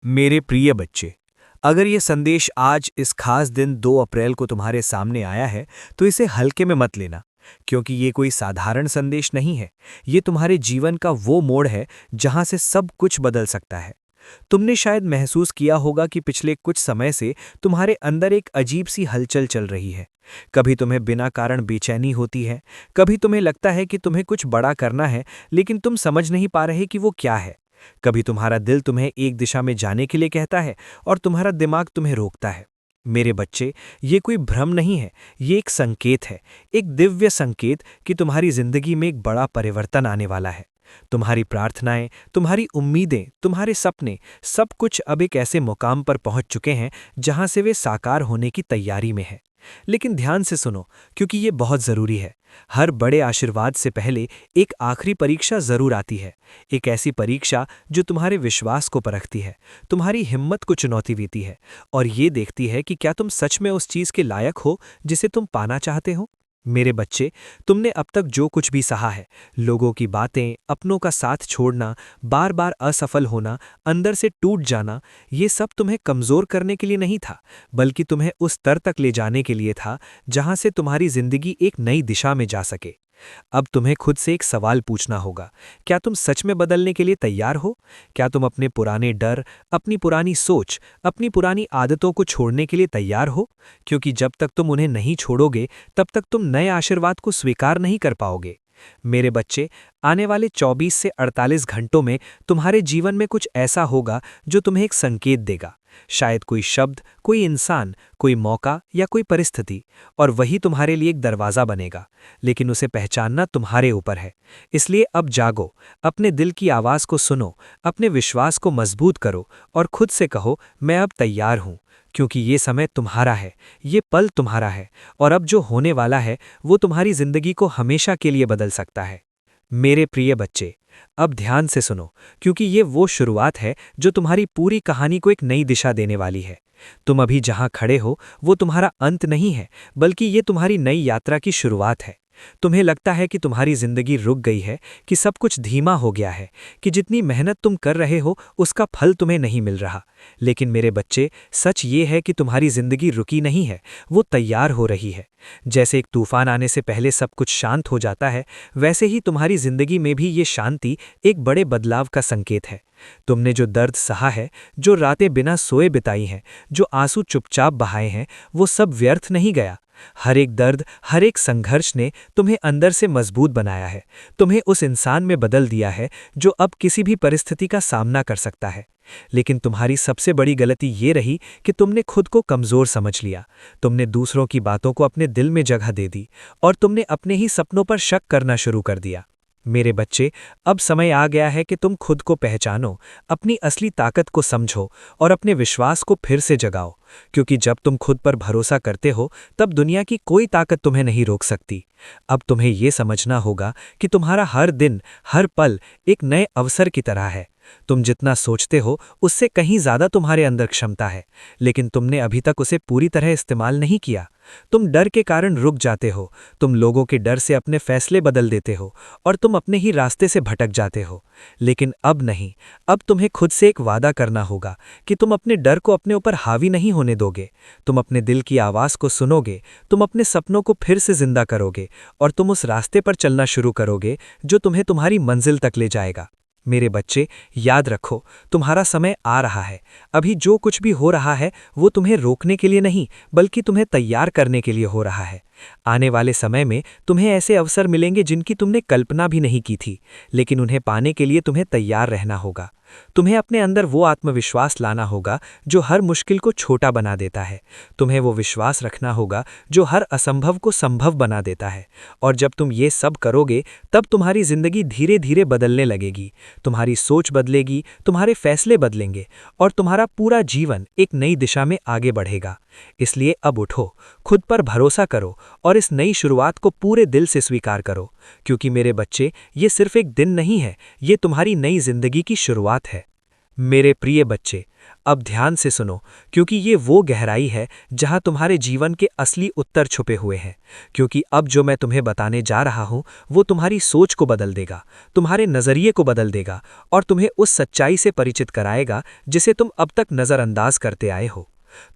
मेरे प्रिय बच्चे, अगर ये संदेश आज इस खास दिन 2 अप्रैल को तुम्हारे सामने आया है, तो इसे हल्के में मत लेना, क्योंकि ये कोई साधारण संदेश नहीं है। ये तुम्हारे जीवन का वो मोड़ है जहां से सब कुछ बदल सकता है। तुमने शायद महसूस किया होगा कि पिछले कुछ समय से तुम्हारे अंदर एक अजीब सी हलचल चल रही है। कभी तुम्हें बिना कारण बेचैनी होती है, कभी तुम्हें लगता है कि तुम्हें कुछ बड़ा करना है, लेकिन तुम समझ नहीं पा रहे कि वो क्या है। कभी तुम्हारा दिल तुम्हें एक दिशा में जाने के लिए कहता है और तुम्हारा दिमाग तुम्हें रोकता है। मेरे बच्चे, ये कोई भ्रम नहीं है, ये एक संकेत है, एक दिव्य संकेत कि तुम्हारी जिंदगी में एक बड़ा परिवर्तन आने वाला है। तुम्हारी प्रार्थनाएं, तुम्हारी उम्मीदें, तुम्हारे सपने, सब कुछ अब एक ऐसे मुकाम पर पहुंच चुके हैं जहां से वे साकार होने की तैयारी में हैं। लेकिन ध्यान से सुनो, क्योंकि ये बहुत जरूरी है। हर बड़े आशीर्वाद से पहले एक आखिरी परीक्षा जरूर आती है। एक ऐसी परीक्षा जो तुम्हारे विश्वास को परखती है, तुम्हारी हिम्मत को चुनौती देती है और ये देखती है कि क्या तुम सच में उस चीज के लायक हो जिसे तुम पाना चाहते हो। मेरे बच्चे, तुमने अब तक जो कुछ भी सहा है, लोगों की बातें, अपनों का साथ छोड़ना, बार बार असफल होना, अंदर से टूट जाना, ये सब तुम्हें कमजोर करने के लिए नहीं था, बल्कि तुम्हें उस स्तर तक ले जाने के लिए था जहां से तुम्हारी जिंदगी एक नई दिशा में जा सके। अब तुम्हें खुद से एक सवाल पूछना होगा, क्या तुम सच में बदलने के लिए तैयार हो? क्या तुम अपने पुराने डर, अपनी पुरानी सोच, अपनी पुरानी आदतों को छोड़ने के लिए तैयार हो? क्योंकि जब तक तुम उन्हें नहीं छोड़ोगे, तब तक तुम नए आशीर्वाद को स्वीकार नहीं कर पाओगे। मेरे बच्चे, आने वाले 24 से 48 घंटों में तुम्हारे जीवन में कुछ ऐसा होगा जो तुम्हें एक संकेत देगा। शायद कोई शब्द, कोई इंसान, कोई मौका या कोई परिस्थिति, और वही तुम्हारे लिए एक दरवाज़ा बनेगा। लेकिन उसे पहचानना तुम्हारे ऊपर है। इसलिए अब जागो, अपने दिल की आवाज़ को सुनो, अपने विश्वास को मजबूत करो और खुद से कहो, मैं अब तैयार हूँ। क्योंकि ये समय तुम्हारा है, ये पल तुम्हारा है, और अब जो होने वाला है वो तुम्हारी जिंदगी को हमेशा के लिए बदल सकता है। मेरे प्रिय बच्चे, अब ध्यान से सुनो, क्योंकि ये वो शुरुआत है जो तुम्हारी पूरी कहानी को एक नई दिशा देने वाली है। तुम अभी जहां खड़े हो वो तुम्हारा अंत नहीं है, बल्कि ये तुम्हारी नई यात्रा की शुरुआत है। तुम्हें लगता है कि तुम्हारी जिंदगी रुक गई है, कि सब कुछ धीमा हो गया है, कि जितनी मेहनत तुम कर रहे हो उसका फल तुम्हें नहीं मिल रहा। लेकिन मेरे बच्चे, सच ये है कि तुम्हारी जिंदगी रुकी नहीं है, वो तैयार हो रही है। जैसे एक तूफान आने से पहले सब कुछ शांत हो जाता है, वैसे ही तुम्हारी जिंदगी में भी ये शांति एक बड़े बदलाव का संकेत है। तुमने जो दर्द सहा है, जो रातें बिना सोए बिताई हैं, जो आंसू चुपचाप बहाए हैं, वो सब व्यर्थ नहीं गया। हर एक दर्द, हर एक संघर्ष ने तुम्हें अंदर से मजबूत बनाया है, तुम्हें उस इंसान में बदल दिया है जो अब किसी भी परिस्थिति का सामना कर सकता है। लेकिन तुम्हारी सबसे बड़ी गलती ये रही कि तुमने खुद को कमजोर समझ लिया, तुमने दूसरों की बातों को अपने दिल में जगह दे दी और तुमने अपने ही सपनों पर शक करना शुरू कर दिया। मेरे बच्चे, अब समय आ गया है कि तुम खुद को पहचानो, अपनी असली ताकत को समझो और अपने विश्वास को फिर से जगाओ। क्योंकि जब तुम खुद पर भरोसा करते हो, तब दुनिया की कोई ताकत तुम्हें नहीं रोक सकती। अब तुम्हें ये समझना होगा कि तुम्हारा हर दिन, हर पल एक नए अवसर की तरह है। तुम जितना सोचते हो उससे कहीं ज्यादा तुम्हारे अंदर क्षमता है, लेकिन तुमने अभी तक उसे पूरी तरह इस्तेमाल नहीं किया। तुम डर के कारण रुक जाते हो, तुम लोगों के डर से अपने फैसले बदल देते हो और तुम अपने ही रास्ते से भटक जाते हो। लेकिन अब नहीं, अब तुम्हें खुद से एक वादा करना होगा कि तुम अपने डर को अपने ऊपर हावी नहीं होने दोगे। तुम अपने दिल की आवाज़ को सुनोगे, तुम अपने सपनों को फिर से जिंदा करोगे और तुम उस रास्ते पर चलना शुरू करोगे जो तुम्हें तुम्हारी मंजिल तक ले जाएगा। मेरे बच्चे, याद रखो, तुम्हारा समय आ रहा है। अभी जो कुछ भी हो रहा है वो तुम्हें रोकने के लिए नहीं, बल्कि तुम्हें तैयार करने के लिए हो रहा है। आने वाले समय में तुम्हें ऐसे अवसर मिलेंगे जिनकी तुमने कल्पना भी नहीं की थी, लेकिन उन्हें पाने के लिए तुम्हें तैयार रहना होगा। तुम्हें अपने अंदर वो आत्मविश्वास लाना होगा जो हर मुश्किल को छोटा बना देता है। तुम्हें वो विश्वास रखना होगा जो हर असंभव को संभव बना देता है। और जब तुम ये सब करोगे, तब तुम्हारी जिंदगी धीरे धीरे बदलने लगेगी। तुम्हारी सोच बदलेगी, तुम्हारे फैसले बदलेंगे और तुम्हारा पूरा जीवन एक नई दिशा में आगे बढ़ेगा। इसलिए अब उठो, खुद पर भरोसा करो और इस नई शुरुआत को पूरे दिल से स्वीकार करो। क्योंकि मेरे बच्चे, ये सिर्फ एक दिन नहीं है, ये तुम्हारी नई जिंदगी की शुरुआत है। मेरे प्रिय बच्चे, अब ध्यान से सुनो, क्योंकि ये वो गहराई है जहां तुम्हारे जीवन के असली उत्तर छुपे हुए हैं। क्योंकि अब जो मैं तुम्हें बताने जा रहा हूं वो तुम्हारी सोच को बदल देगा, तुम्हारे नज़रिए को बदल देगा और तुम्हें उस सच्चाई से परिचित कराएगा जिसे तुम अब तक नज़रअंदाज करते आए हो।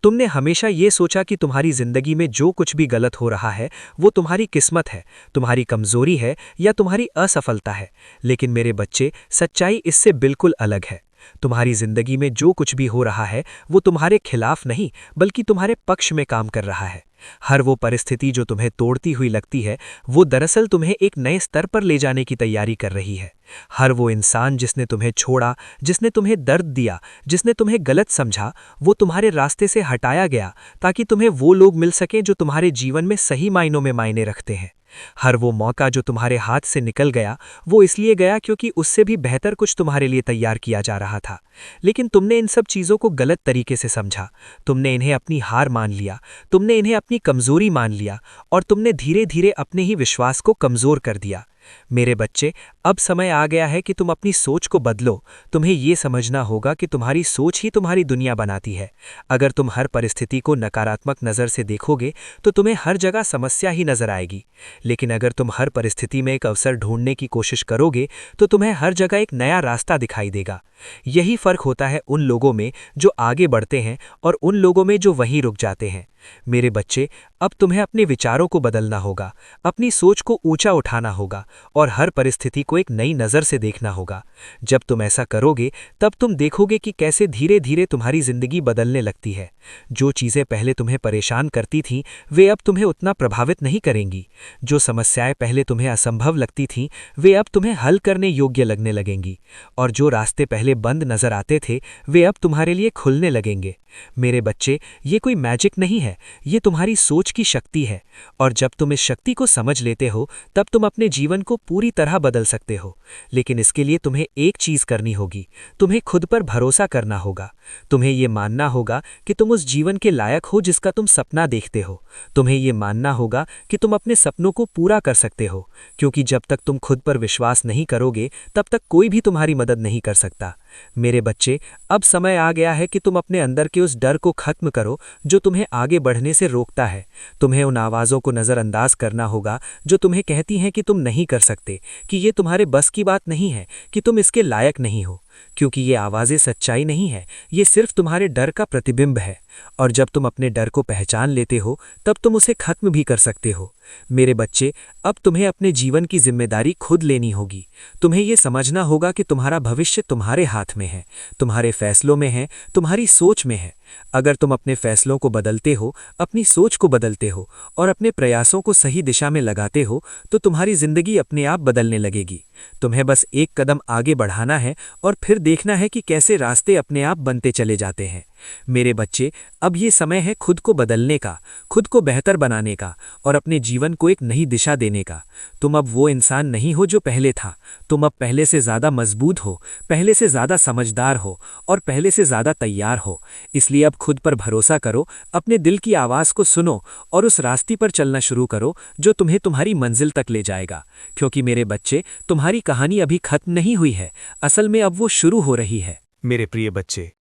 तुमने हमेशा ये सोचा कि तुम्हारी जिंदगी में जो कुछ भी गलत हो रहा है वो तुम्हारी किस्मत है, तुम्हारी कमजोरी है या तुम्हारी असफलता है। लेकिन मेरे बच्चे, सच्चाई इससे बिल्कुल अलग है। तुम्हारी जिंदगी में जो कुछ भी हो रहा है वो तुम्हारे खिलाफ नहीं बल्कि तुम्हारे पक्ष में काम कर रहा है। हर वो परिस्थिति जो तुम्हें तोड़ती हुई लगती है वो दरअसल तुम्हें एक नए स्तर पर ले जाने की तैयारी कर रही है। हर वो इंसान जिसने तुम्हें छोड़ा, जिसने तुम्हें दर्द दिया, जिसने तुम्हें गलत समझा, वो तुम्हारे रास्ते से हटाया गया ताकि तुम्हें वो लोग मिल सकें जो तुम्हारे जीवन में सही मायनों में मायने रखते हैं। हर वो मौका जो तुम्हारे हाथ से निकल गया वो इसलिए गया क्योंकि उससे भी बेहतर कुछ तुम्हारे लिए तैयार किया जा रहा था। लेकिन तुमने इन सब चीज़ों को गलत तरीके से समझा। तुमने इन्हें अपनी हार मान लिया, तुमने इन्हें अपनी कमजोरी मान लिया और तुमने धीरे धीरे अपने ही विश्वास को कमजोर कर दिया। मेरे बच्चे, अब समय आ गया है कि तुम अपनी सोच को बदलो। तुम्हें ये समझना होगा कि तुम्हारी सोच ही तुम्हारी दुनिया बनाती है। अगर तुम हर परिस्थिति को नकारात्मक नज़र से देखोगे तो तुम्हें हर जगह समस्या ही नजर आएगी। लेकिन अगर तुम हर परिस्थिति में एक अवसर ढूंढने की कोशिश करोगे तो तुम्हें हर जगह एक नया रास्ता दिखाई देगा। यही फर्क होता है उन लोगों में जो आगे बढ़ते हैं और उन लोगों में जो वहीं रुक जाते हैं। मेरे बच्चे, अब तुम्हें अपने विचारों को बदलना होगा, अपनी सोच को ऊंचा उठाना होगा और हर परिस्थिति को एक नई नज़र से देखना होगा। जब तुम ऐसा करोगे तब तुम देखोगे कि कैसे धीरे धीरे तुम्हारी जिंदगी बदलने लगती है। जो चीज़ें पहले तुम्हें परेशान करती थीं वे अब तुम्हें उतना प्रभावित नहीं करेंगी। जो समस्याएं पहले तुम्हें असंभव लगती थीं वे अब तुम्हें हल करने योग्य लगने लगेंगी। और जो रास्ते पहले बंद नजर आते थे वे अब तुम्हारे लिए खुलने लगेंगे। मेरे बच्चे, ये कोई मैजिक नहीं है, ये तुम्हारी सोच की शक्ति है। और जब तुम इस शक्ति को समझ लेते हो तब तुम अपने जीवन को पूरी तरह बदल सकते हो। लेकिन इसके लिए तुम्हें एक चीज़ करनी होगी, तुम्हें खुद पर भरोसा करना होगा। तुम्हें ये मानना होगा कि तुम उस जीवन के लायक हो जिसका तुम सपना देखते हो। तुम्हें ये मानना होगा कि तुम अपने सपनों को पूरा कर सकते हो, क्योंकि जब तक तुम खुद पर विश्वास नहीं करोगे तब तक कोई भी तुम्हारी मदद नहीं कर सकता। मेरे बच्चे, अब समय आ गया है कि तुम अपने अंदर के उस डर को खत्म करो जो तुम्हें आगे बढ़ने से रोकता है। तुम्हें उन आवाज़ों को नज़रअंदाज करना होगा जो तुम्हें कहती हैं कि तुम नहीं कर सकते, कि ये तुम्हारे बस की बात नहीं है, कि तुम इसके लायक नहीं हो। क्योंकि ये आवाज़ें सच्चाई नहीं है, ये सिर्फ तुम्हारे डर का प्रतिबिंब है। और जब तुम अपने डर को पहचान लेते हो तब तुम उसे खत्म भी कर सकते हो। मेरे बच्चे, अब तुम्हें अपने जीवन की जिम्मेदारी खुद लेनी होगी। तुम्हें यह समझना होगा कि तुम्हारा भविष्य तुम्हारे हाथ में है, तुम्हारे फैसलों में है, तुम्हारी सोच में है। अगर तुम अपने फैसलों को बदलते हो, अपनी सोच को बदलते हो और अपने प्रयासों को सही दिशा में लगाते हो तो तुम्हारी जिंदगी अपने आप बदलने लगेगी। तुम्हें बस एक कदम आगे बढ़ाना है और फिर देखना है कि कैसे रास्ते अपने आप बनते चले जाते हैं। मेरे बच्चे, अब ये समय है खुद को बदलने का, खुद को बेहतर बनाने का और अपने जीवन को एक नई दिशा देने का। तुम अब वो इंसान नहीं हो जो पहले था। तुम अब पहले से ज़्यादा मजबूत हो, पहले से ज़्यादा समझदार हो और पहले से ज़्यादा तैयार हो। इसलिए अब खुद पर भरोसा करो, अपने दिल की आवाज़ को सुनो और उस रास्ते पर चलना शुरू करो जो तुम्हें तुम्हारी मंजिल तक ले जाएगा। क्योंकि मेरे बच्चे, तुम्हारी कहानी अभी खत्म नहीं हुई है, असल में अब वो शुरू हो रही है। मेरे प्रिय बच्चे,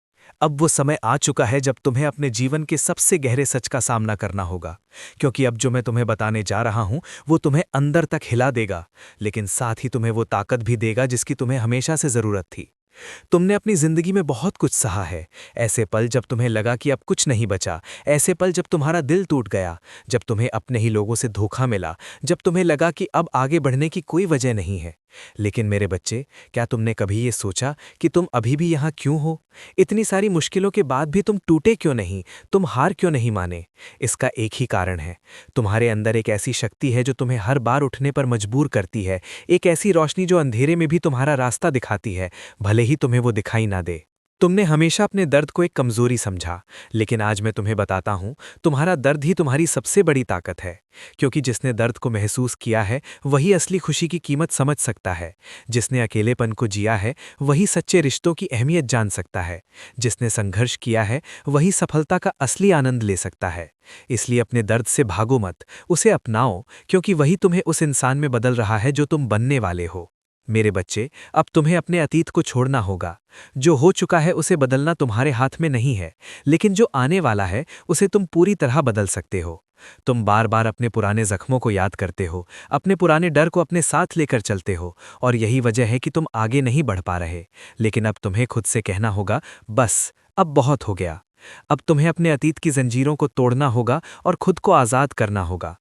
अब वो समय आ चुका है जब तुम्हें अपने जीवन के सबसे गहरे सच का सामना करना होगा। क्योंकि अब जो मैं तुम्हें बताने जा रहा हूं वो तुम्हें अंदर तक हिला देगा, लेकिन साथ ही तुम्हें वो ताकत भी देगा जिसकी तुम्हें हमेशा से जरूरत थी। तुमने अपनी जिंदगी में बहुत कुछ सहा है। ऐसे पल जब तुम्हें लगा कि अब कुछ नहीं बचा, ऐसे पल जब तुम्हारा दिल टूट गया, जब तुम्हें अपने ही लोगों से धोखा मिला, जब तुम्हें लगा कि अब आगे बढ़ने की कोई वजह नहीं है। लेकिन मेरे बच्चे, क्या तुमने कभी ये सोचा कि तुम अभी भी यहाँ क्यों हो? इतनी सारी मुश्किलों के बाद भी तुम टूटे क्यों नहीं, तुम हार क्यों नहीं माने? इसका एक ही कारण है, तुम्हारे अंदर एक ऐसी शक्ति है जो तुम्हें हर बार उठने पर मजबूर करती है, एक ऐसी रोशनी जो अंधेरे में भी तुम्हारा रास्ता दिखाती है, भले ही तुम्हें वो दिखाई ना दे। तुमने हमेशा अपने दर्द को एक कमजोरी समझा, लेकिन आज मैं तुम्हें बताता हूं, तुम्हारा दर्द ही तुम्हारी सबसे बड़ी ताकत है। क्योंकि जिसने दर्द को महसूस किया है वही असली खुशी की कीमत समझ सकता है। जिसने अकेलेपन को जिया है वही सच्चे रिश्तों की अहमियत जान सकता है। जिसने संघर्ष किया है वही सफलता का असली आनंद ले सकता है। इसलिए अपने दर्द से भागो मत, उसे अपनाओ, क्योंकि वही तुम्हें उस इंसान में बदल रहा है जो तुम बनने वाले हो। मेरे बच्चे, अब तुम्हें अपने अतीत को छोड़ना होगा। जो हो चुका है उसे बदलना तुम्हारे हाथ में नहीं है, लेकिन जो आने वाला है उसे तुम पूरी तरह बदल सकते हो। तुम बार बार अपने पुराने जख्मों को याद करते हो, अपने पुराने डर को अपने साथ लेकर चलते हो, और यही वजह है कि तुम आगे नहीं बढ़ पा रहे। लेकिन अब तुम्हें खुद से कहना होगा, बस अब बहुत हो गया। अब तुम्हें अपने अतीत की जंजीरों को तोड़ना होगा और खुद को आज़ाद करना होगा।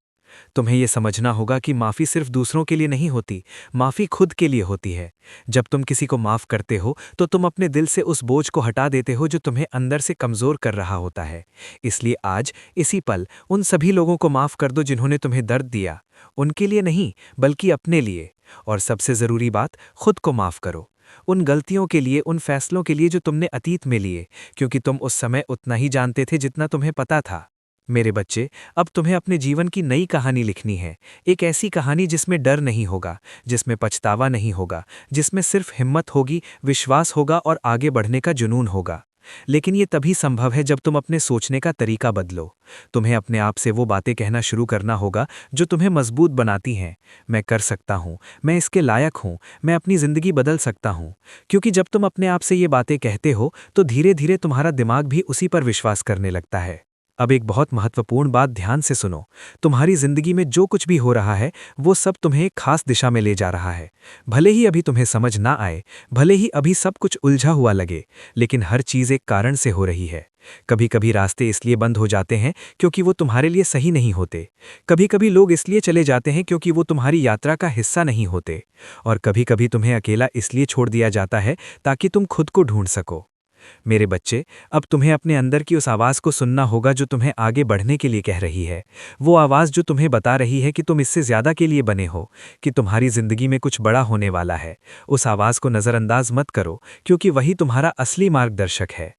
तुम्हें यह समझना होगा कि माफ़ी सिर्फ दूसरों के लिए नहीं होती, माफ़ी खुद के लिए होती है। जब तुम किसी को माफ़ करते हो तो तुम अपने दिल से उस बोझ को हटा देते हो जो तुम्हें अंदर से कमज़ोर कर रहा होता है। इसलिए आज इसी पल उन सभी लोगों को माफ़ कर दो जिन्होंने तुम्हें दर्द दिया, उनके लिए नहीं बल्कि अपने लिए। और सबसे ज़रूरी बात, खुद को माफ़ करो, उन गलतियों के लिए, उन फैसलों के लिए जो तुमने अतीत में लिए, क्योंकि तुम उस समय उतना ही जानते थे जितना तुम्हें पता था। मेरे बच्चे, अब तुम्हें अपने जीवन की नई कहानी लिखनी है। एक ऐसी कहानी जिसमें डर नहीं होगा, जिसमें पछतावा नहीं होगा, जिसमें सिर्फ हिम्मत होगी, विश्वास होगा और आगे बढ़ने का जुनून होगा। लेकिन ये तभी संभव है जब तुम अपने सोचने का तरीका बदलो। तुम्हें अपने आप से वो बातें कहना शुरू करना होगा जो तुम्हें मजबूत बनाती हैं। मैं कर सकता हूँ, मैं इसके लायक हूँ, मैं अपनी ज़िंदगी बदल सकता हूँ। क्योंकि जब तुम अपने आप से ये बातें कहते हो तो धीरे धीरे तुम्हारा दिमाग भी उसी पर विश्वास करने लगता है। अब एक बहुत महत्वपूर्ण बात ध्यान से सुनो। तुम्हारी जिंदगी में जो कुछ भी हो रहा है वो सब तुम्हें एक खास दिशा में ले जा रहा है। भले ही अभी तुम्हें समझ ना आए, भले ही अभी सब कुछ उलझा हुआ लगे, लेकिन हर चीज़ एक कारण से हो रही है। कभी कभी रास्ते इसलिए बंद हो जाते हैं क्योंकि वो तुम्हारे लिए सही नहीं होते। कभी कभी लोग इसलिए चले जाते हैं क्योंकि वो तुम्हारी यात्रा का हिस्सा नहीं होते। और कभी कभी तुम्हें अकेला इसलिए छोड़ दिया जाता है ताकि तुम खुद को ढूंढ सको। मेरे बच्चे, अब तुम्हें अपने अंदर की उस आवाज़ को सुनना होगा जो तुम्हें आगे बढ़ने के लिए कह रही है। वो आवाज़ जो तुम्हें बता रही है कि तुम इससे ज़्यादा के लिए बने हो, कि तुम्हारी ज़िंदगी में कुछ बड़ा होने वाला है। उस आवाज़ को नज़रअंदाज मत करो, क्योंकि वही तुम्हारा असली मार्गदर्शक है।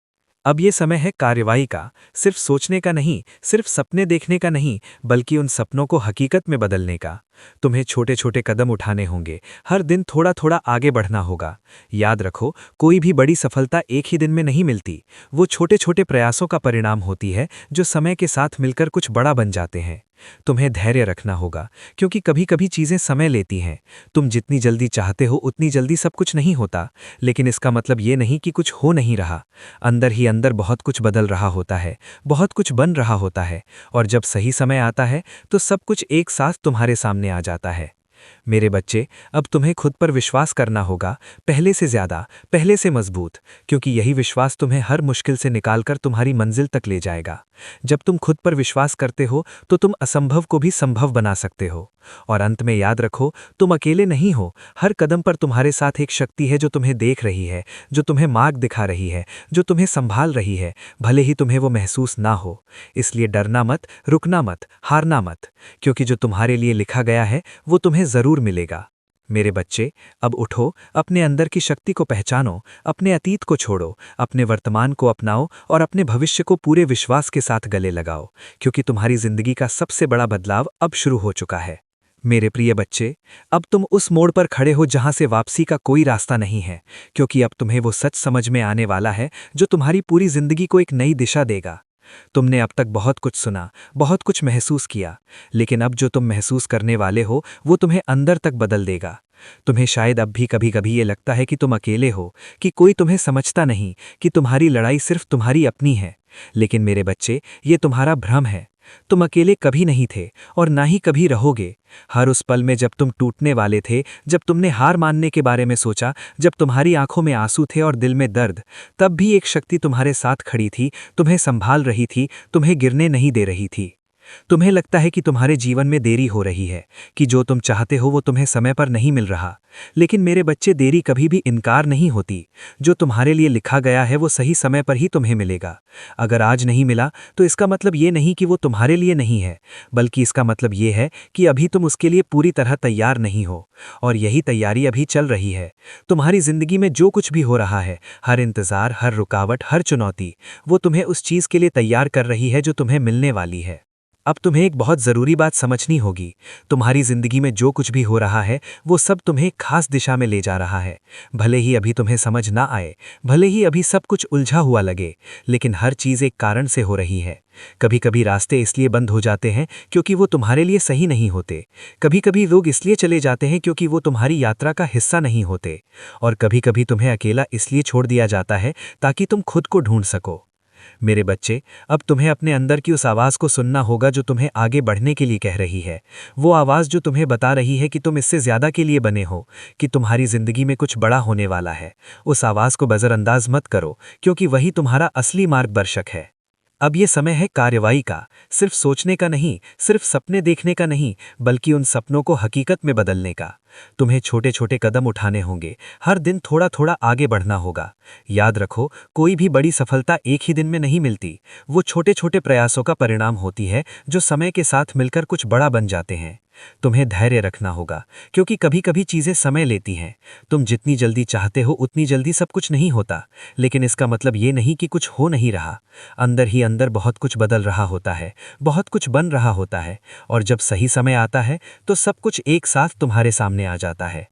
अब ये समय है कार्रवाई का, सिर्फ सोचने का नहीं, सिर्फ सपने देखने का नहीं, बल्कि उन सपनों को हकीकत में बदलने का। तुम्हें छोटे छोटे कदम उठाने होंगे, हर दिन थोड़ा थोड़ा आगे बढ़ना होगा। याद रखो, कोई भी बड़ी सफलता एक ही दिन में नहीं मिलती। वो छोटे छोटे प्रयासों का परिणाम होती है जो समय के साथ मिलकर कुछ बड़ा बन जाते हैं। तुम्हें धैर्य रखना होगा, क्योंकि कभी कभी चीज़ें समय लेती हैं। तुम जितनी जल्दी चाहते हो उतनी जल्दी सब कुछ नहीं होता, लेकिन इसका मतलब ये नहीं कि कुछ हो नहीं रहा। अंदर ही अंदर बहुत कुछ बदल रहा होता है, बहुत कुछ बन रहा होता है, और जब सही समय आता है तो सब कुछ एक साथ तुम्हारे सामने आ जाता है। मेरे बच्चे, अब तुम्हें खुद पर विश्वास करना होगा, पहले से ज़्यादा, पहले से मजबूत, क्योंकि यही विश्वास तुम्हें हर मुश्किल से निकालकर तुम्हारी मंजिल तक ले जाएगा। जब तुम खुद पर विश्वास करते हो तो तुम असंभव को भी संभव बना सकते हो। और अंत में याद रखो, तुम अकेले नहीं हो। हर कदम पर तुम्हारे साथ एक शक्ति है जो तुम्हें देख रही है, जो तुम्हें मार्ग दिखा रही है, जो तुम्हें संभाल रही है, भले ही तुम्हें वो महसूस ना हो। इसलिए डरना मत, रुकना मत, हारना मत, क्योंकि जो तुम्हारे लिए लिखा गया है वो तुम्हें ज़रूर मिलेगा। मेरे बच्चे, अब उठो, अपने अंदर की शक्ति को पहचानो, अपने अतीत को छोड़ो, अपने वर्तमान को अपनाओ और अपने भविष्य को पूरे विश्वास के साथ गले लगाओ, क्योंकि तुम्हारी जिंदगी का सबसे बड़ा बदलाव अब शुरू हो चुका है। मेरे प्रिय बच्चे, अब तुम उस मोड़ पर खड़े हो जहां से वापसी का कोई रास्ता नहीं है, क्योंकि अब तुम्हें वो सच समझ में आने वाला है जो तुम्हारी पूरी जिंदगी को एक नई दिशा देगा। तुमने अब तक बहुत कुछ सुना, बहुत कुछ महसूस किया, लेकिन अब जो तुम महसूस करने वाले हो वो तुम्हें अंदर तक बदल देगा। तुम्हें शायद अब भी कभी कभी ये लगता है कि तुम अकेले हो, कि कोई तुम्हें समझता नहीं, कि तुम्हारी लड़ाई सिर्फ तुम्हारी अपनी है। लेकिन मेरे बच्चे, ये तुम्हारा भ्रम है। तुम अकेले कभी नहीं थे और ना ही कभी रहोगे। हर उस पल में जब तुम टूटने वाले थे, जब तुमने हार मानने के बारे में सोचा, जब तुम्हारी आंखों में आंसू थे और दिल में दर्द, तब भी एक शक्ति तुम्हारे साथ खड़ी थी, तुम्हें संभाल रही थी, तुम्हें गिरने नहीं दे रही थी। तुम्हें लगता है कि तुम्हारे जीवन में देरी हो रही है, कि जो तुम चाहते हो वो तुम्हें समय पर नहीं मिल रहा। लेकिन मेरे बच्चे, देरी कभी भी इनकार नहीं होती। जो तुम्हारे लिए लिखा गया है वो सही समय पर ही तुम्हें मिलेगा। अगर आज नहीं मिला तो इसका मतलब ये नहीं कि वो तुम्हारे लिए नहीं है, बल्कि इसका मतलब ये है कि अभी तुम उसके लिए पूरी तरह तैयार नहीं हो। और यही तैयारी अभी चल रही है। तुम्हारी जिंदगी में जो कुछ भी हो रहा है, हर इंतज़ार, हर रुकावट, हर चुनौती, वो तुम्हें उस चीज़ के लिए तैयार कर रही है जो तुम्हें मिलने वाली है। अब तुम्हें एक बहुत ज़रूरी बात समझनी होगी। तुम्हारी ज़िंदगी में जो कुछ भी हो रहा है, वो सब तुम्हें एक खास दिशा में ले जा रहा है। भले ही अभी तुम्हें समझ ना आए, भले ही अभी सब कुछ उलझा हुआ लगे, लेकिन हर चीज़ एक कारण से हो रही है। कभी कभी रास्ते इसलिए बंद हो जाते हैं क्योंकि वो तुम्हारे लिए सही नहीं होते। कभी कभी लोग इसलिए चले जाते हैं क्योंकि वो तुम्हारी यात्रा का हिस्सा नहीं होते। और कभी कभी तुम्हें अकेला इसलिए छोड़ दिया जाता है ताकि तुम खुद को ढूंढ सको। मेरे बच्चे, अब तुम्हें अपने अंदर की उस आवाज़ को सुनना होगा जो तुम्हें आगे बढ़ने के लिए कह रही है। वो आवाज़ जो तुम्हें बता रही है कि तुम इससे ज़्यादा के लिए बने हो, कि तुम्हारी ज़िंदगी में कुछ बड़ा होने वाला है। उस आवाज़ को नज़रअंदाज मत करो, क्योंकि वही तुम्हारा असली मार्गदर्शक है। अब ये समय है कार्रवाई का, सिर्फ सोचने का नहीं, सिर्फ सपने देखने का नहीं, बल्कि उन सपनों को हकीकत में बदलने का। तुम्हें छोटे छोटे कदम उठाने होंगे, हर दिन थोड़ा थोड़ा आगे बढ़ना होगा। याद रखो, कोई भी बड़ी सफलता एक ही दिन में नहीं मिलती। वो छोटे छोटे प्रयासों का परिणाम होती है जो समय के साथ मिलकर कुछ बड़ा बन जाते हैं। तुम्हें धैर्य रखना होगा, क्योंकि कभी कभी चीज़ें समय लेती हैं। तुम जितनी जल्दी चाहते हो उतनी जल्दी सब कुछ नहीं होता, लेकिन इसका मतलब ये नहीं कि कुछ हो नहीं रहा। अंदर ही अंदर बहुत कुछ बदल रहा होता है, बहुत कुछ बन रहा होता है, और जब सही समय आता है तो सब कुछ एक साथ तुम्हारे सामने आ जाता है।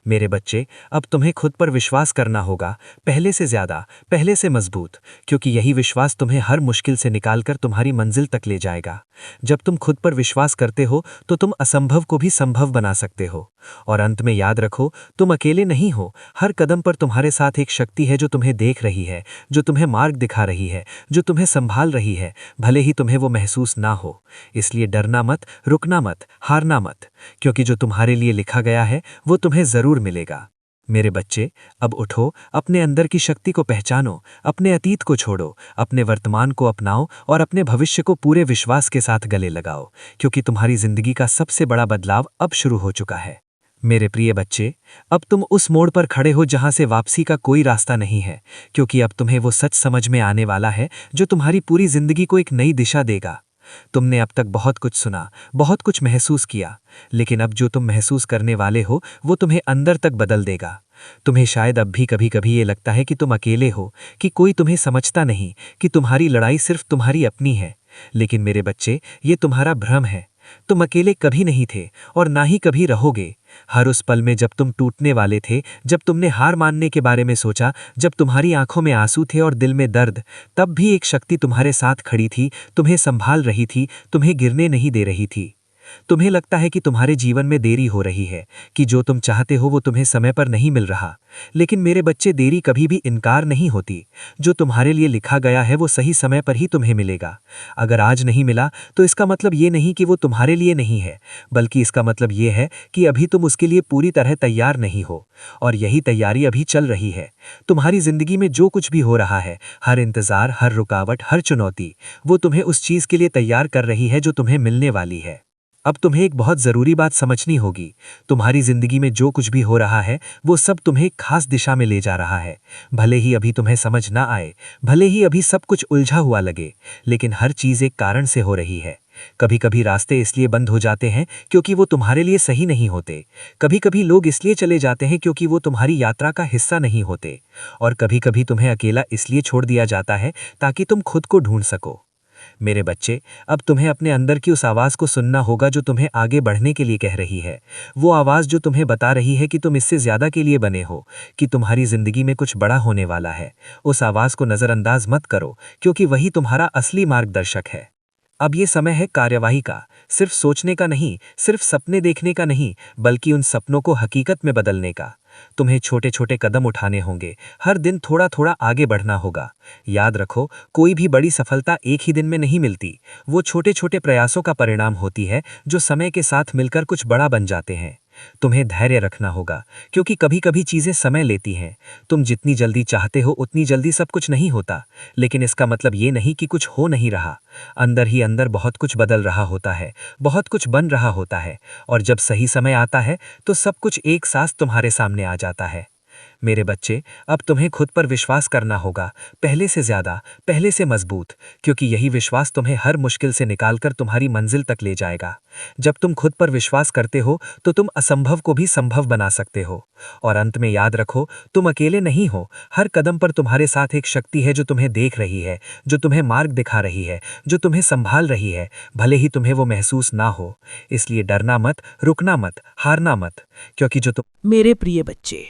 मेरे बच्चे, अब तुम्हें खुद पर विश्वास करना होगा, पहले से ज़्यादा, पहले से मजबूत, क्योंकि यही विश्वास तुम्हें हर मुश्किल से निकालकर तुम्हारी मंजिल तक ले जाएगा। जब तुम खुद पर विश्वास करते हो तो तुम असंभव को भी संभव बना सकते हो। और अंत में याद रखो, तुम अकेले नहीं हो। हर कदम पर तुम्हारे साथ एक शक्ति है जो तुम्हें देख रही है, जो तुम्हें मार्ग दिखा रही है, जो तुम्हें संभाल रही है, भले ही तुम्हें वो महसूस ना हो। इसलिए डरना मत, रुकना मत, हारना मत, क्योंकि जो तुम्हारे लिए लिखा गया है वो तुम्हें ज़रूर मिलेगा। मेरे बच्चे, अब उठो, अपने अंदर की शक्ति को पहचानो, अपने अतीत को छोड़ो, अपने वर्तमान को अपनाओ और अपने भविष्य को पूरे विश्वास के साथ गले लगाओ, क्योंकि तुम्हारी जिंदगी का सबसे बड़ा बदलाव अब शुरू हो चुका है। मेरे प्रिय बच्चे, अब तुम उस मोड़ पर खड़े हो जहां से वापसी का कोई रास्ता नहीं है, क्योंकि अब तुम्हें वो सच समझ में आने वाला है जो तुम्हारी पूरी जिंदगी को एक नई दिशा देगा। तुमने अब तक बहुत कुछ सुना, बहुत कुछ महसूस किया, लेकिन अब जो तुम महसूस करने वाले हो वो तुम्हें अंदर तक बदल देगा। तुम्हें शायद अब भी कभी कभी ये लगता है कि तुम अकेले हो, कि कोई तुम्हें समझता नहीं, कि तुम्हारी लड़ाई सिर्फ तुम्हारी अपनी है। लेकिन मेरे बच्चे, ये तुम्हारा भ्रम है। तुम अकेले कभी नहीं थे और ना ही कभी रहोगे। हर उस पल में जब तुम टूटने वाले थे, जब तुमने हार मानने के बारे में सोचा, जब तुम्हारी आंखों में आंसू थे और दिल में दर्द, तब भी एक शक्ति तुम्हारे साथ खड़ी थी, तुम्हें संभाल रही थी, तुम्हें गिरने नहीं दे रही थी। तुम्हें लगता है कि तुम्हारे जीवन में देरी हो रही है, कि जो तुम चाहते हो वो तुम्हें समय पर नहीं मिल रहा। लेकिन मेरे बच्चे, देरी कभी भी इनकार नहीं होती। जो तुम्हारे लिए लिखा गया है वो सही समय पर ही तुम्हें मिलेगा। अगर आज नहीं मिला तो इसका मतलब ये नहीं कि वो तुम्हारे लिए नहीं है, बल्कि इसका मतलब ये है कि अभी तुम उसके लिए पूरी तरह तैयार नहीं हो। और यही तैयारी अभी चल रही है। तुम्हारी जिंदगी में जो कुछ भी हो रहा है, हर इंतजार, हर रुकावट, हर चुनौती, वो तुम्हें उस चीज के लिए तैयार कर रही है जो तुम्हें मिलने वाली है। अब तुम्हें एक बहुत ज़रूरी बात समझनी होगी। तुम्हारी ज़िंदगी में जो कुछ भी हो रहा है वो सब तुम्हें एक खास दिशा में ले जा रहा है। भले ही अभी तुम्हें समझ ना आए, भले ही अभी सब कुछ उलझा हुआ लगे, लेकिन हर चीज़ एक कारण से हो रही है। कभी कभी रास्ते इसलिए बंद हो जाते हैं क्योंकि वो तुम्हारे लिए सही नहीं होते। कभी कभी लोग इसलिए चले जाते हैं क्योंकि वो तुम्हारी यात्रा का हिस्सा नहीं होते। और कभी कभी तुम्हें अकेला इसलिए छोड़ दिया जाता है ताकि तुम खुद को ढूंढ सको। मेरे बच्चे, अब तुम्हें अपने अंदर की उस आवाज़ को सुनना होगा जो तुम्हें आगे बढ़ने के लिए कह रही है। वो आवाज़ जो तुम्हें बता रही है कि तुम इससे ज़्यादा के लिए बने हो, कि तुम्हारी ज़िंदगी में कुछ बड़ा होने वाला है। उस आवाज़ को नज़रअंदाज मत करो, क्योंकि वही तुम्हारा असली मार्गदर्शक है। अब ये समय है कार्यवाही का, सिर्फ सोचने का नहीं, सिर्फ सपने देखने का नहीं, बल्कि उन सपनों को हकीकत में बदलने का। तुम्हें छोटे छोटे कदम उठाने होंगे, हर दिन थोड़ा थोड़ा आगे बढ़ना होगा। याद रखो, कोई भी बड़ी सफलता एक ही दिन में नहीं मिलती। वो छोटे छोटे प्रयासों का परिणाम होती है जो समय के साथ मिलकर कुछ बड़ा बन जाते हैं। तुम्हें धैर्य रखना होगा, क्योंकि कभी कभी चीजें समय लेती हैं। तुम जितनी जल्दी चाहते हो उतनी जल्दी सब कुछ नहीं होता, लेकिन इसका मतलब ये नहीं कि कुछ हो नहीं रहा। अंदर ही अंदर बहुत कुछ बदल रहा होता है, बहुत कुछ बन रहा होता है, और जब सही समय आता है तो सब कुछ एक साथ तुम्हारे सामने आ जाता है। मेरे बच्चे, अब तुम्हें खुद पर विश्वास करना होगा, पहले से ज्यादा, पहले से मजबूत, क्योंकि यही विश्वास तुम्हें हर मुश्किल से निकालकर तुम्हारी मंजिल तक ले जाएगा। जब तुम खुद पर विश्वास करते हो तो तुम असंभव को भी संभव बना सकते हो। और अंत में याद रखो, तुम अकेले नहीं हो। हर कदम पर तुम्हारे साथ एक शक्ति है जो तुम्हें देख रही है, जो तुम्हें मार्ग दिखा रही है, जो तुम्हें संभाल रही है, भले ही तुम्हें वो महसूस ना हो। इसलिए डरना मत, रुकना मत, हारना मत, क्योंकि जो तुम मेरे प्रिय बच्चे,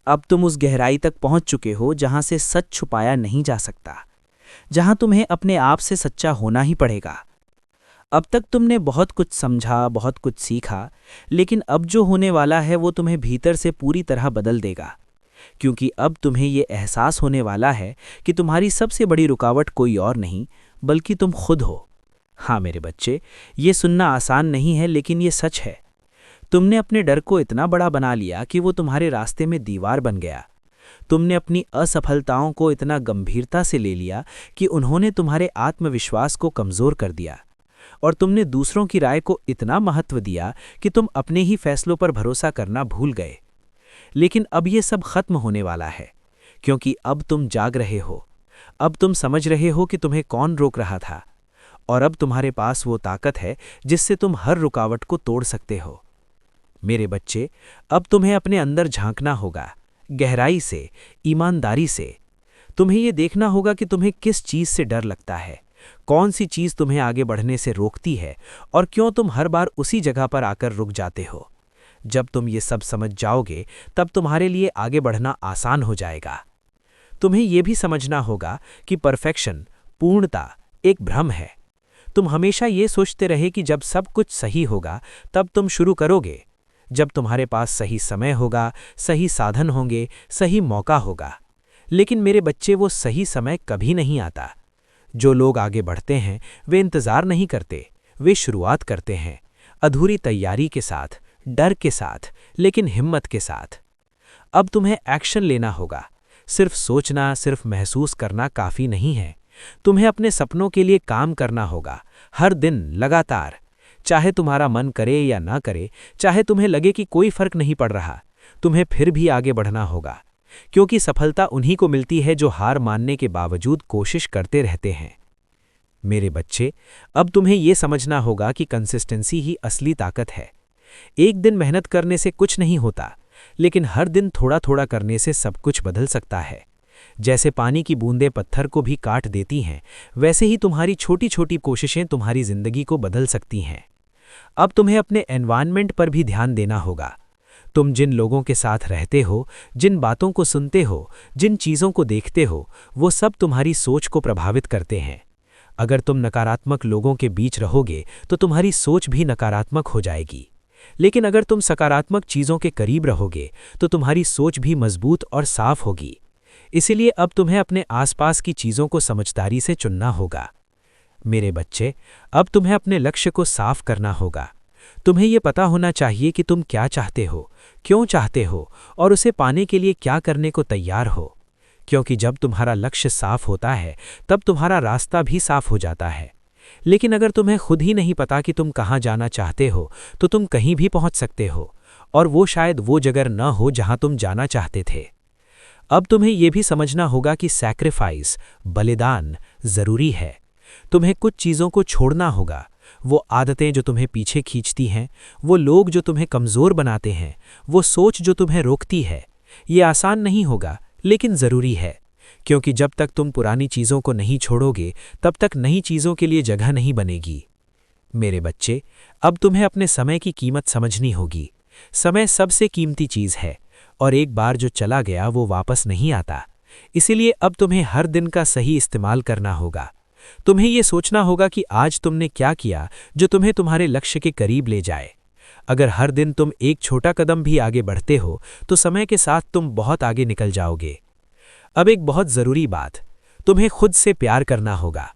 अब तुम उस गहराई तक पहुंच चुके हो जहां से सच छुपाया नहीं जा सकता, जहां तुम्हें अपने आप से सच्चा होना ही पड़ेगा। अब तक तुमने बहुत कुछ समझा, बहुत कुछ सीखा, लेकिन अब जो होने वाला है वो तुम्हें भीतर से पूरी तरह बदल देगा, क्योंकि अब तुम्हें ये एहसास होने वाला है कि तुम्हारी सबसे बड़ी रुकावट कोई और नहीं बल्कि तुम खुद हो। हाँ मेरे बच्चे, ये सुनना आसान नहीं है, लेकिन ये सच है। तुमने अपने डर को इतना बड़ा बना लिया कि वो तुम्हारे रास्ते में दीवार बन गया। तुमने अपनी असफलताओं को इतना गंभीरता से ले लिया कि उन्होंने तुम्हारे आत्मविश्वास को कमज़ोर कर दिया। और तुमने दूसरों की राय को इतना महत्व दिया कि तुम अपने ही फैसलों पर भरोसा करना भूल गए। लेकिन अब ये सब खत्म होने वाला है, क्योंकि अब तुम जाग रहे हो। अब तुम समझ रहे हो कि तुम्हें कौन रोक रहा था, और अब तुम्हारे पास वो ताकत है जिससे तुम हर रुकावट को तोड़ सकते हो। मेरे बच्चे, अब तुम्हें अपने अंदर झांकना होगा, गहराई से, ईमानदारी से। तुम्हें ये देखना होगा कि तुम्हें किस चीज़ से डर लगता है, कौन सी चीज़ तुम्हें आगे बढ़ने से रोकती है, और क्यों तुम हर बार उसी जगह पर आकर रुक जाते हो। जब तुम ये सब समझ जाओगे, तब तुम्हारे लिए आगे बढ़ना आसान हो जाएगा। तुम्हें यह भी समझना होगा कि परफेक्शन, पूर्णता, एक भ्रम है। तुम हमेशा ये सोचते रहे कि जब सब कुछ सही होगा तब तुम शुरू करोगे, जब तुम्हारे पास सही समय होगा, सही साधन होंगे, सही मौका होगा। लेकिन मेरे बच्चे, वो सही समय कभी नहीं आता। जो लोग आगे बढ़ते हैं वे इंतज़ार नहीं करते, वे शुरुआत करते हैं, अधूरी तैयारी के साथ, डर के साथ, लेकिन हिम्मत के साथ। अब तुम्हें एक्शन लेना होगा। सिर्फ सोचना, सिर्फ महसूस करना काफ़ी नहीं है। तुम्हें अपने सपनों के लिए काम करना होगा, हर दिन, लगातार। चाहे तुम्हारा मन करे या ना करे, चाहे तुम्हें लगे कि कोई फर्क नहीं पड़ रहा, तुम्हें फिर भी आगे बढ़ना होगा, क्योंकि सफलता उन्हीं को मिलती है जो हार मानने के बावजूद कोशिश करते रहते हैं। मेरे बच्चे, अब तुम्हें यह समझना होगा कि कंसिस्टेंसी ही असली ताकत है। एक दिन मेहनत करने से कुछ नहीं होता, लेकिन हर दिन थोड़ा थोड़ा करने से सब कुछ बदल सकता है। जैसे पानी की बूंदें पत्थर को भी काट देती हैं, वैसे ही तुम्हारी छोटी छोटी कोशिशें तुम्हारी जिंदगी को बदल सकती हैं। अब तुम्हें अपने एनवायरनमेंट पर भी ध्यान देना होगा। तुम जिन लोगों के साथ रहते हो, जिन बातों को सुनते हो, जिन चीज़ों को देखते हो, वो सब तुम्हारी सोच को प्रभावित करते हैं। अगर तुम नकारात्मक लोगों के बीच रहोगे तो तुम्हारी सोच भी नकारात्मक हो जाएगी, लेकिन अगर तुम सकारात्मक चीज़ों के करीब रहोगे तो तुम्हारी सोच भी मजबूत और साफ होगी। इसीलिए अब तुम्हें अपने आसपास की चीज़ों को समझदारी से चुनना होगा। मेरे बच्चे, अब तुम्हें अपने लक्ष्य को साफ करना होगा। तुम्हें ये पता होना चाहिए कि तुम क्या चाहते हो, क्यों चाहते हो, और उसे पाने के लिए क्या करने को तैयार हो। क्योंकि जब तुम्हारा लक्ष्य साफ होता है तब तुम्हारा रास्ता भी साफ हो जाता है। लेकिन अगर तुम्हें खुद ही नहीं पता कि तुम कहाँ जाना चाहते हो तो तुम कहीं भी पहुँच सकते हो, और वो शायद वो जगह न हो जहाँ तुम जाना चाहते थे। अब तुम्हें यह भी समझना होगा कि सैक्रिफाइस, बलिदान, ज़रूरी है। तुम्हें कुछ चीज़ों को छोड़ना होगा, वो आदतें जो तुम्हें पीछे खींचती हैं, वो लोग जो तुम्हें कमज़ोर बनाते हैं, वो सोच जो तुम्हें रोकती है। ये आसान नहीं होगा, लेकिन ज़रूरी है, क्योंकि जब तक तुम पुरानी चीज़ों को नहीं छोड़ोगे तब तक नई चीज़ों के लिए जगह नहीं बनेगी। मेरे बच्चे, अब तुम्हें अपने समय की कीमत समझनी होगी। समय सबसे कीमती चीज़ है, और एक बार जो चला गया वो वापस नहीं आता। इसीलिए अब तुम्हें हर दिन का सही इस्तेमाल करना होगा। तुम्हें ये सोचना होगा कि आज तुमने क्या किया जो तुम्हें तुम्हारे लक्ष्य के करीब ले जाए। अगर हर दिन तुम एक छोटा कदम भी आगे बढ़ते हो तो समय के साथ तुम बहुत आगे निकल जाओगे। अब एक बहुत ज़रूरी बात, तुम्हें खुद से प्यार करना होगा।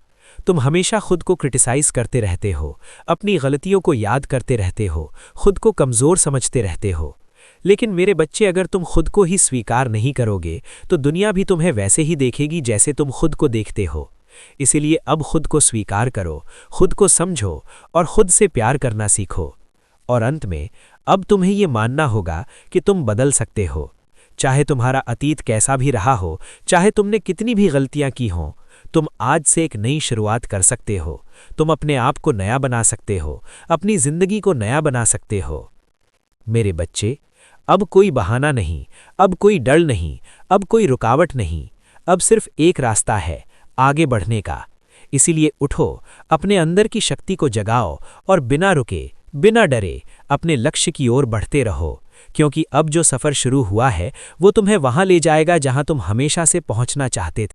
तुम हमेशा खुद को क्रिटिसाइज करते रहते हो, अपनी गलतियों को याद करते रहते हो, खुद को कमज़ोर समझते रहते हो। लेकिन मेरे बच्चे, अगर तुम खुद को ही स्वीकार नहीं करोगे तो दुनिया भी तुम्हें वैसे ही देखेगी जैसे तुम खुद को देखते हो। इसीलिए अब खुद को स्वीकार करो, खुद को समझो और खुद से प्यार करना सीखो। और अंत में अब तुम्हें ये मानना होगा कि तुम बदल सकते हो। चाहे तुम्हारा अतीत कैसा भी रहा हो, चाहे तुमने कितनी भी गलतियां की हों, तुम आज से एक नई शुरुआत कर सकते हो। तुम अपने आप को नया बना सकते हो, अपनी जिंदगी को नया बना सकते हो। मेरे बच्चे, अब कोई बहाना नहीं, अब कोई डर नहीं, अब कोई रुकावट नहीं, अब सिर्फ एक रास्ता है, आगे बढ़ने का। इसीलिए उठो, अपने अंदर की शक्ति को जगाओ और बिना रुके, बिना डरे अपने लक्ष्य की ओर बढ़ते रहो, क्योंकि अब जो सफ़र शुरू हुआ है वो तुम्हें वहां ले जाएगा जहां तुम हमेशा से पहुंचना चाहते थे।